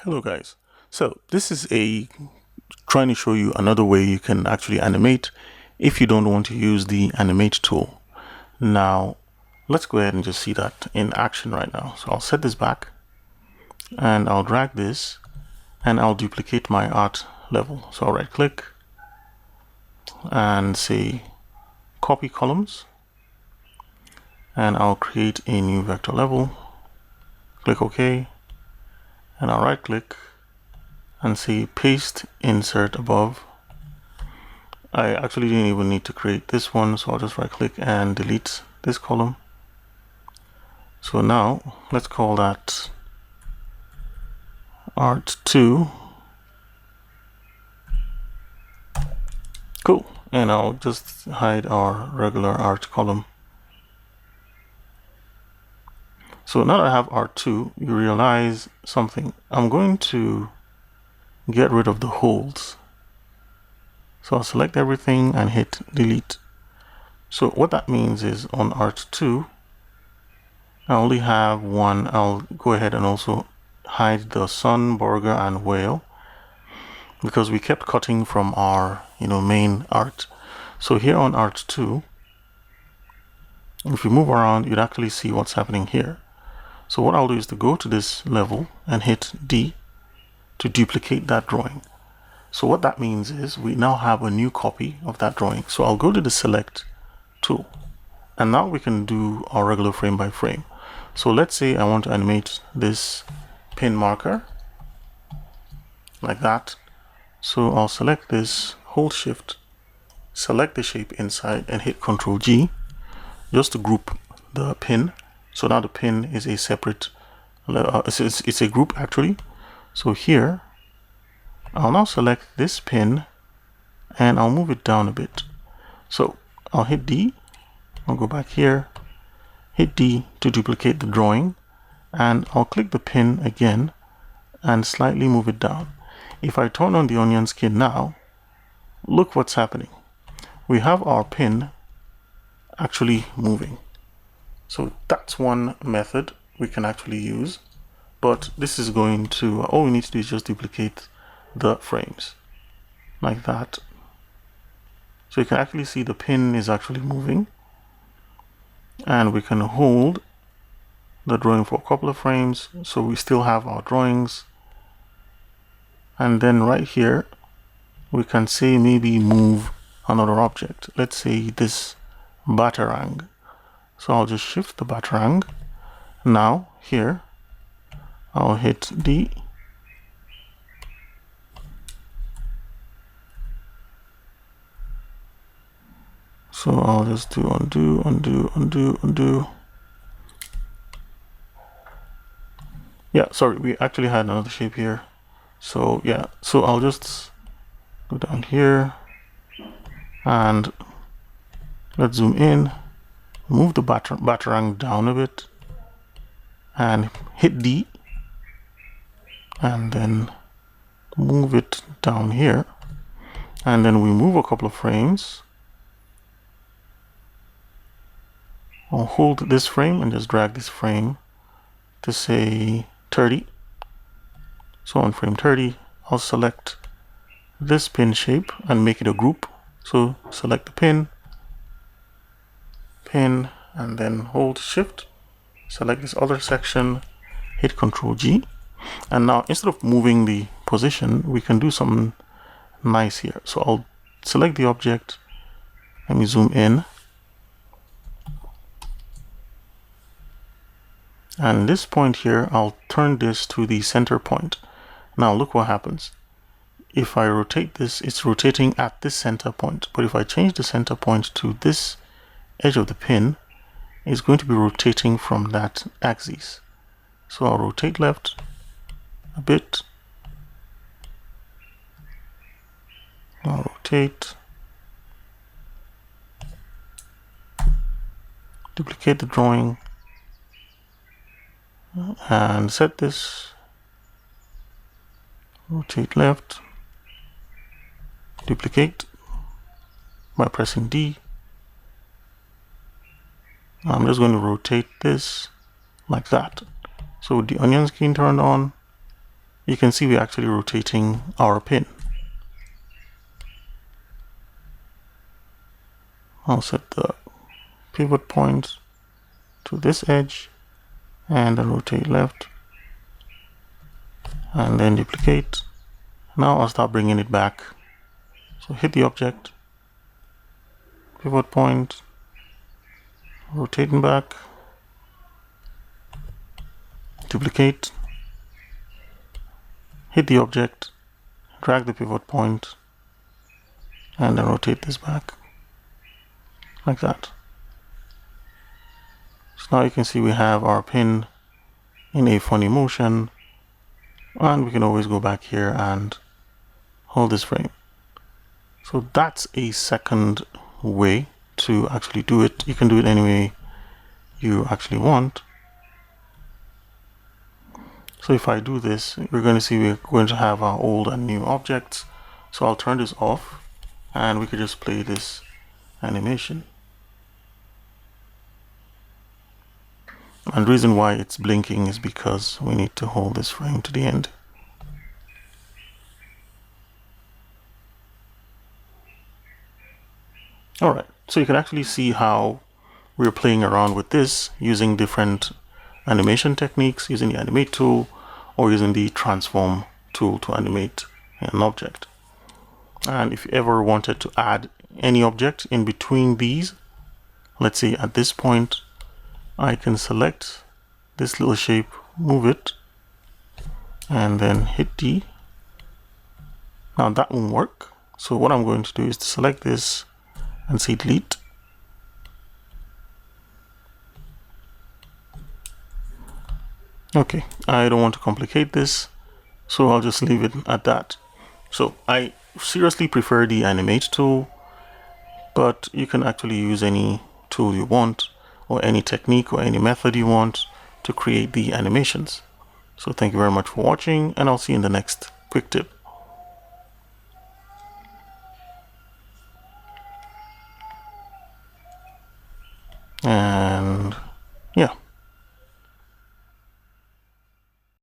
Hello guys. So this is trying to show you another way you can actually animate if you don't want to use the animate tool. Now let's go ahead and just see that in action right now. So I'll set this back and I'll drag this and I'll duplicate my art level. So I'll right click and say copy columns and I'll create a new vector level. Click OK and I'll right click and say paste insert above. I actually didn't even need to create this one, so I'll just right click and delete this column. So now let's call that art2. Cool. And I'll just hide our regular art column. So now that I have art2, you realize something. I'm going to get rid of the holds. So I'll select everything and hit delete. So what that means is on art2, I only have one. I'll go ahead and also hide the sun, burger, and whale because we kept cutting from our main art. So here on art2, if you move around, you'd actually see what's happening here. So what I'll do is to go to this level and hit D to duplicate that drawing. So what that means is we now have a new copy of that drawing. So I'll go to the select tool and now we can do our regular frame by frame. So let's say I want to animate this pin marker like that. So I'll select this, hold shift, select the shape inside and hit Ctrl G just to group the pin. So now the pin is a separate, it's a group actually. So here, I'll now select this pin and I'll move it down a bit. So I'll hit D, I'll go back here, hit D to duplicate the drawing, and I'll click the pin again and slightly move it down. If I turn on the onion skin now, look what's happening. We have our pin actually moving. So that's one method we can actually use, but this is going to, all we need to do is just duplicate the frames like that. So you can actually see the pin is actually moving, and we can hold the drawing for a couple of frames so we still have our drawings. And then right here we can say maybe move another object, let's say this batarang. So I'll just shift the batarang. Now here I'll hit D, so I'll just do undo, undo, undo, undo. Yeah, sorry, we actually had another shape here. So yeah, so I'll just go down here and let's zoom in, move the batarang down a bit and hit D and then move it down here, and then we move a couple of frames. I'll hold this frame and just drag this frame to say 30. So on frame 30, I'll select this pin shape and make it a group. So select the pin, and then hold shift, select this other section, hit Ctrl G. And now instead of moving the position, we can do something nice here. So I'll select the object, let me zoom in. And this point here, I'll turn this to the center point. Now look what happens. If I rotate this, it's rotating at this center point. But if I change the center point to this edge of the pin, it's going to be rotating from that axis. So I'll rotate left a bit. I'll rotate. Duplicate the drawing. And set this, rotate left, duplicate by pressing D. I'm just going to rotate this like that. So with the onion skin turned on, you can see we're actually rotating our pin. I'll set the pivot point to this edge and then rotate left and then duplicate. Now I'll start bringing it back. So hit the object, pivot point, rotating back, duplicate, hit the object, drag the pivot point, and then rotate this back like that. So now you can see we have our pin in a funny motion, and we can always go back here and hold this frame. So that's a second way to actually do it. You can do it any way you actually want. So if I do this, we're going to see we're going to have our old and new objects. So I'll turn this off and we could just play this animation. And the reason why it's blinking is because we need to hold this frame to the end. Alright, so you can actually see how we're playing around with this using different animation techniques, using the Animate tool or using the Transform tool to animate an object. And if you ever wanted to add any object in between these, let's say at this point, I can select this little shape, move it, and then hit D. Now that won't work. So what I'm going to do is to select this and say delete. Okay, I don't want to complicate this, so I'll just leave it at that. So I seriously prefer the Animate tool, but you can actually use any tool you want or any technique or any method you want to create the animations. So thank you very much for watching, and I'll see you in the next quick tip.